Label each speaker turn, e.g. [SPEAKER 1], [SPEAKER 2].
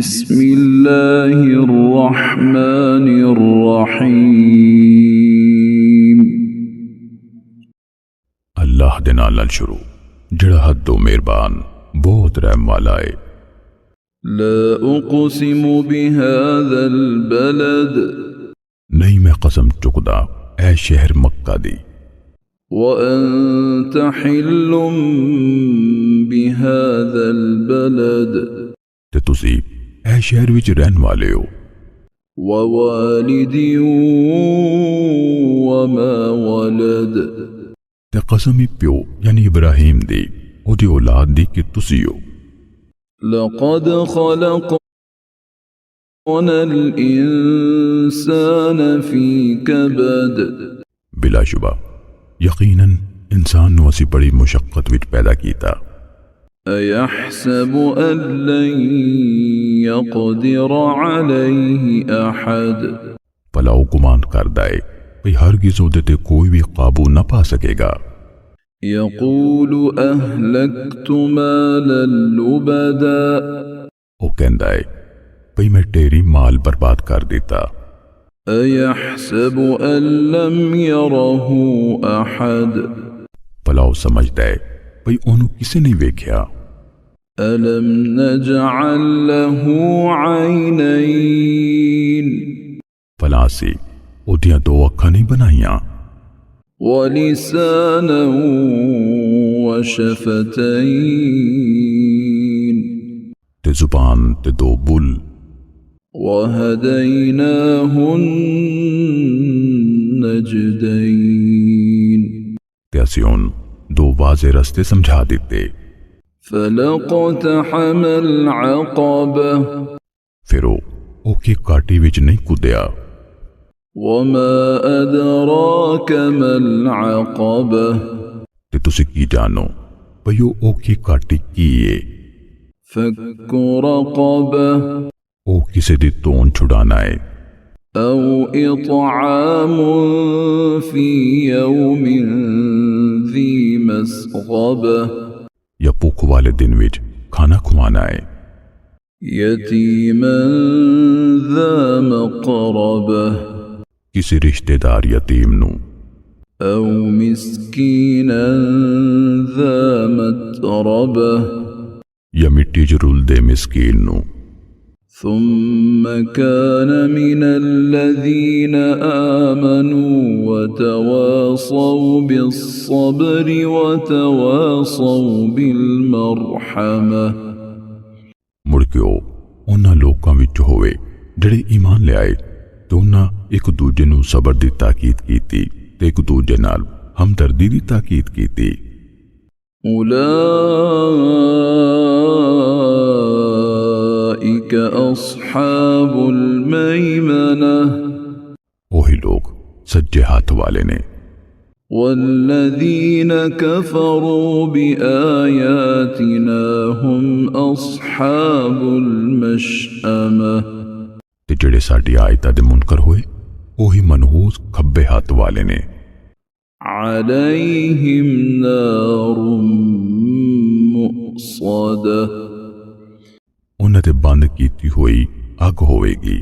[SPEAKER 1] بسم اللہ الرحمن الرحیم
[SPEAKER 2] اللہ دے نال شروع جڑا حدوں مہربان بہت رحم والا ہے۔
[SPEAKER 1] لا اقسم بهذا البلد
[SPEAKER 2] نہیں میں قسم چکدا اے شہر مکہ دی،
[SPEAKER 1] وانت حل بهذا البلد
[SPEAKER 2] تے تسی اے شہر وچ رہن والے ہو،
[SPEAKER 1] ووالد وما ولد
[SPEAKER 2] تے قسم ہی پیو یعنی ابراہیم دی او دی اولاد دی کہ تسی ہو۔
[SPEAKER 1] لقد خلقنا الانسان فی کبد
[SPEAKER 2] بلا شبہ یقیناً انسان نو اسی بڑی مشقت وچ پیدا کیتا۔
[SPEAKER 1] ایحسب ان لن یقدر علیہ احد
[SPEAKER 2] بھلا او گمان کردا ہے بھئی ہرگز او تے کوئی بھی قابو نہ پا سکے گا۔
[SPEAKER 1] یقول اہلکت مالا لبدا
[SPEAKER 2] او کہندا ہے بھئی میں تیری مال برباد کر دیتا۔
[SPEAKER 1] ایحسب ان لم یرہ احد
[SPEAKER 2] بھلا او سمجھدا ہے بھئی اونوں کسے نہیں ویکھیا۔
[SPEAKER 1] الم نجعل لہ عینین
[SPEAKER 2] بھلا اسی او دیاں دو اکھاں نہیں بنائیاں،
[SPEAKER 1] ولسانا وشفتین
[SPEAKER 2] تے زبان تے دو بل،
[SPEAKER 1] وہدیناہ النجدین
[SPEAKER 2] تے اسی اون دو واضح رستے سمجھا دیتے۔
[SPEAKER 1] فلقتحم العقبہ
[SPEAKER 2] پھر او کی کاٹی وچ نہیں کودیا۔
[SPEAKER 1] وما ادراک ما العقبہ
[SPEAKER 2] تے تسی کی جانو بھئی او کی کاٹی کی ہے؟
[SPEAKER 1] فک رقبہ
[SPEAKER 2] او کسے دی تون چھڑانا ہے،
[SPEAKER 1] او اطعام فی یوم ذی مسغبہ
[SPEAKER 2] یا بھوک والے دن وچ کھانا کھوانا ہے،
[SPEAKER 1] یتیما ذا مقربہ
[SPEAKER 2] کسی رشتہ دار یتیم نو،
[SPEAKER 1] او مسکینا ذا متربہ
[SPEAKER 2] یا مٹی جرول دے مسکین نو،
[SPEAKER 1] ثم كان من الذين آمنوا وتواصوا بالصبر وتواصوا بالمرحمة
[SPEAKER 2] مڑ کے او انہاں لوکاں وچ ہوئے جڑے ایمان لے آئے تے انہاں ایک دوجے نو صبر دی تاکید کیتی تے ایک دوجے نال ہمدردی دی تاکید کیتی۔
[SPEAKER 1] اولئک اصحاب المیمنہ
[SPEAKER 2] وہی لوگ سجے ہاتھ والے نے،
[SPEAKER 1] والذین کفروا بآیاتنا هم اصحاب المشأمہ
[SPEAKER 2] تے جڑے ساڈی آیتاں دے منکر ہوئے وہی منحوس کھبے ہاتھ والے نے،
[SPEAKER 1] علیہم نار مؤصدہ
[SPEAKER 2] انہاں تے بند کیتی ہوئی اگ ہوئے گی۔